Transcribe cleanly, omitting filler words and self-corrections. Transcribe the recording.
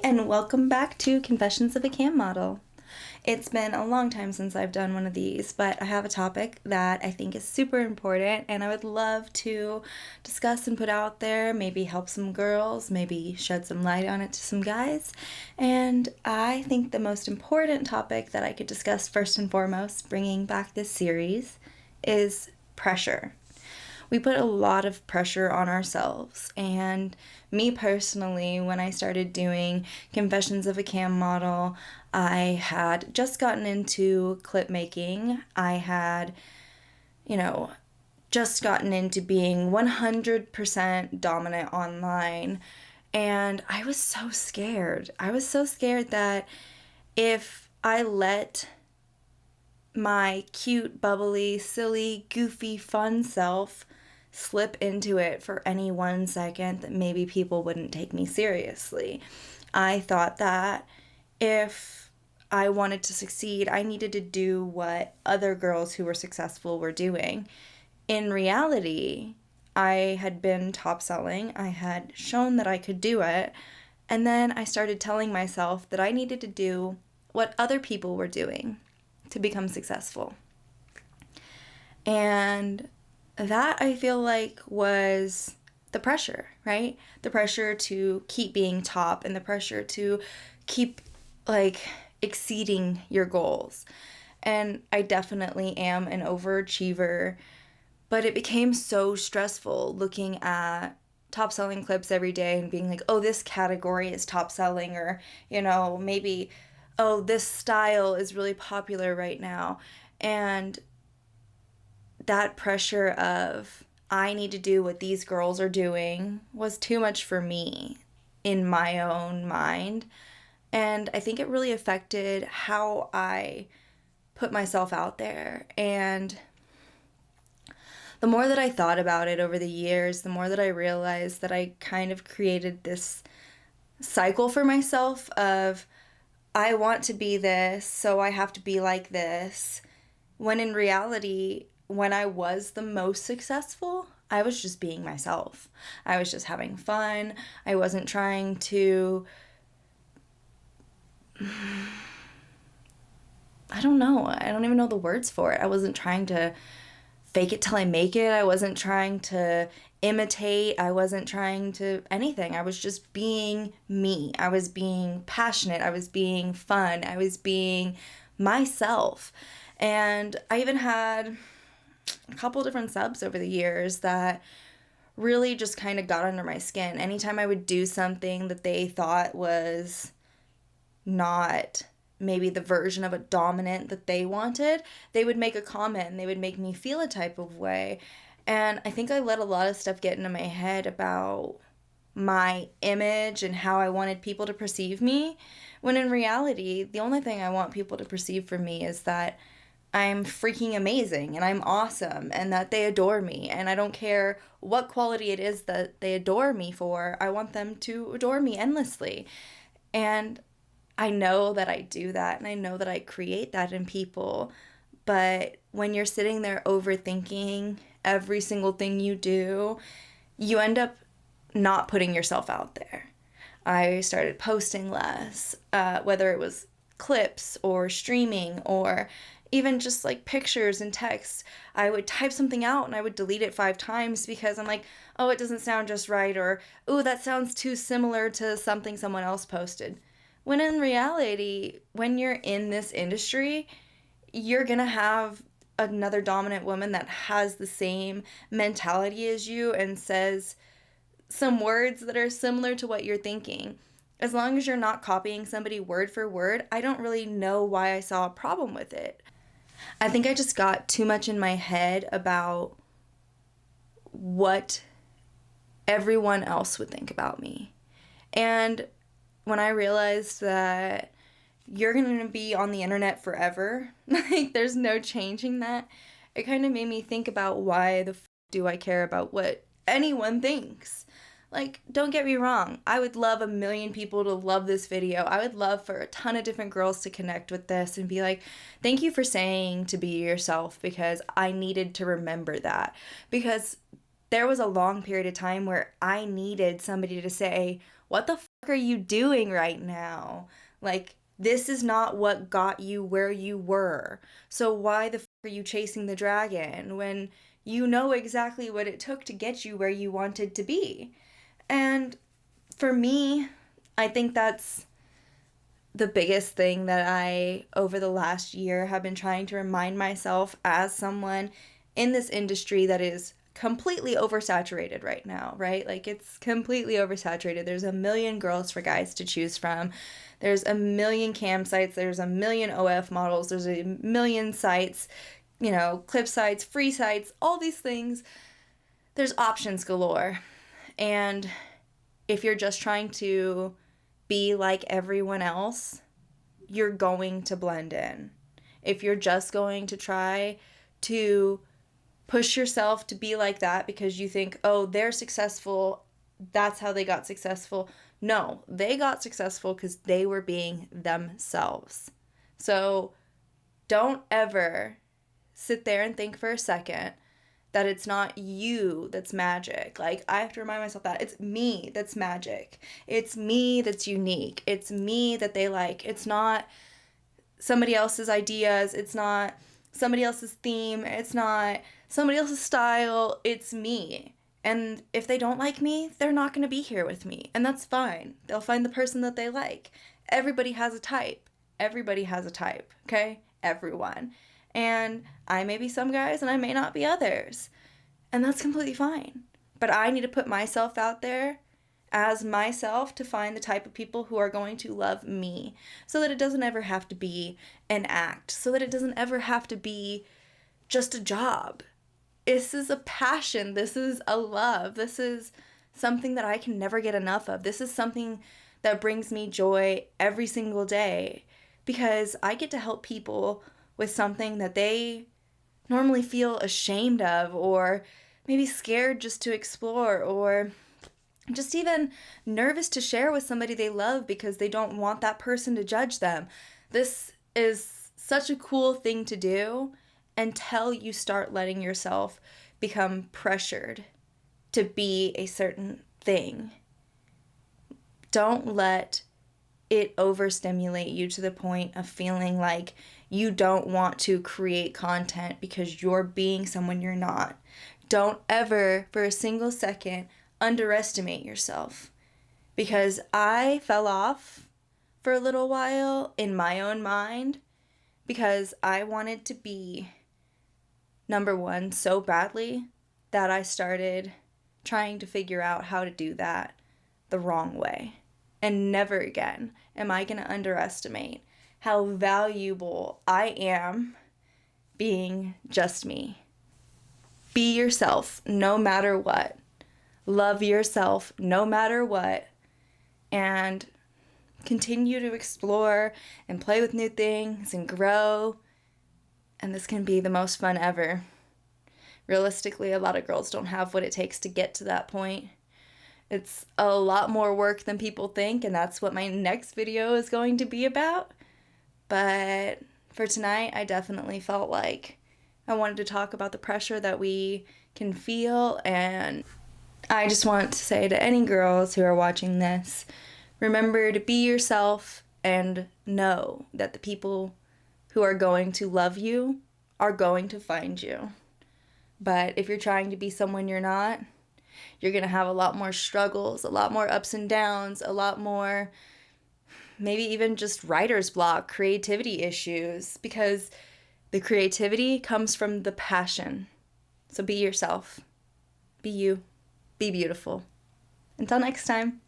And welcome back to Confessions of a Cam Model. It's been a long time since I've done one of these, but I have a topic that I think is super important and I would love to discuss and put out there, maybe help some girls, maybe shed some light on it to some guys. And I think the most important topic that I could discuss first and foremost, bringing back this series, is pressure. We put a lot of pressure on ourselves. And me personally, when I started doing Confessions of a Cam Model, I had just gotten into clip making. I had, just gotten into being 100% dominant online. And I was so scared. I was so scared that if I let my cute, bubbly, silly, goofy, fun self slip into it for any 1 second, that maybe people wouldn't take me seriously. I thought that if I wanted to succeed, I needed to do what other girls who were successful were doing. In reality, I had been top selling. I had shown that I could do it. And then I started telling myself that I needed to do what other people were doing to become successful. And that, I feel like, was the pressure, right? The pressure to keep being top and the pressure to keep exceeding your goals. And I definitely am an overachiever, but it became so stressful looking at top selling clips every day and being like, oh, this category is top selling, or, maybe, oh, this style is really popular right now. And that pressure of I need to do what these girls are doing was too much for me in my own mind. And I think it really affected how I put myself out there. And the more that I thought about it over the years, the more that I realized that I kind of created this cycle for myself of I want to be this, so I have to be like this. When in reality, when I was the most successful, I was just being myself. I was just having fun. I wasn't trying to, I don't know. I don't even know the words for it. I wasn't trying to fake it till I make it. I wasn't trying to imitate. I wasn't trying to anything. I was just being me. I was being passionate. I was being fun. I was being myself. And I even had a couple different subs over the years that really just kind of got under my skin. Anytime I would do something that they thought was not maybe the version of a dominant that they wanted, they would make a comment and they would make me feel a type of way. And I think I let a lot of stuff get into my head about my image and how I wanted people to perceive me, when in reality, the only thing I want people to perceive from me is that I'm freaking amazing and I'm awesome and that they adore me. And I don't care what quality it is that they adore me for. I want them to adore me endlessly. And I know that I do that and I know that I create that in people. But when you're sitting there overthinking every single thing you do, you end up not putting yourself out there. I started posting less, whether it was clips or streaming or even just pictures and text. I would type something out and I would delete it 5 times because I'm like, oh, it doesn't sound just right, or oh, that sounds too similar to something someone else posted. When in reality, when you're in this industry, you're gonna have another dominant woman that has the same mentality as you and says some words that are similar to what you're thinking. As long as you're not copying somebody word for word, I don't really know why I saw a problem with it. I think I just got too much in my head about what everyone else would think about me. And when I realized that you're going to be on the internet forever, there's no changing that, it kind of made me think about why the do I care about what anyone thinks. Don't get me wrong. I would love 1,000,000 people to love this video. I would love for a ton of different girls to connect with this and be like, thank you for saying to be yourself, because I needed to remember that. Because there was a long period of time where I needed somebody to say, what the fuck are you doing right now? Like, this is not what got you where you were. So why the fuck are you chasing the dragon when you know exactly what it took to get you where you wanted to be? And for me, I think that's the biggest thing that I, over the last year, have been trying to remind myself as someone in this industry that is completely oversaturated right now, right? Like, it's completely oversaturated. There's a million girls for guys to choose from. There's a million cam sites. There's a million OF models. There's a million sites, clip sites, free sites, all these things. There's options galore. And if you're just trying to be like everyone else, you're going to blend in. If you're just going to try to push yourself to be like that because you think, oh, they're successful, that's how they got successful. No, they got successful because they were being themselves. So don't ever sit there and think for a second that it's not you that's magic. Like, I have to remind myself that it's me that's magic. It's me that's unique. It's me that they like. It's not somebody else's ideas. It's not somebody else's theme. It's not somebody else's style. It's me. And if they don't like me, they're not going to be here with me. And that's fine. They'll find the person that they like. Everybody has a type. Everybody has a type, okay? Everyone. And I may be some guys and I may not be others. And that's completely fine. But I need to put myself out there as myself to find the type of people who are going to love me, so that it doesn't ever have to be an act, so that it doesn't ever have to be just a job. This is a passion. This is a love. This is something that I can never get enough of. This is something that brings me joy every single day, because I get to help people with something that they normally feel ashamed of, or maybe scared just to explore, or just even nervous to share with somebody they love because they don't want that person to judge them. This is such a cool thing to do until you start letting yourself become pressured to be a certain thing. Don't let it overstimulate you to the point of feeling like you don't want to create content because you're being someone you're not. Don't ever, for a single second, underestimate yourself. Because I fell off for a little while in my own mind because I wanted to be number one so badly that I started trying to figure out how to do that the wrong way. And never again am I going to underestimate how valuable I am being just me. Be yourself no matter what. Love yourself no matter what. And continue to explore and play with new things and grow. And this can be the most fun ever. Realistically, a lot of girls don't have what it takes to get to that point. It's a lot more work than people think, and that's what my next video is going to be about. But for tonight, I definitely felt like I wanted to talk about the pressure that we can feel, and I just want to say to any girls who are watching this, remember to be yourself and know that the people who are going to love you are going to find you. But if you're trying to be someone you're not, you're going to have a lot more struggles, a lot more ups and downs, a lot more, maybe even just writer's block, creativity issues, because the creativity comes from the passion. So be yourself. Be you. Be beautiful. Until next time.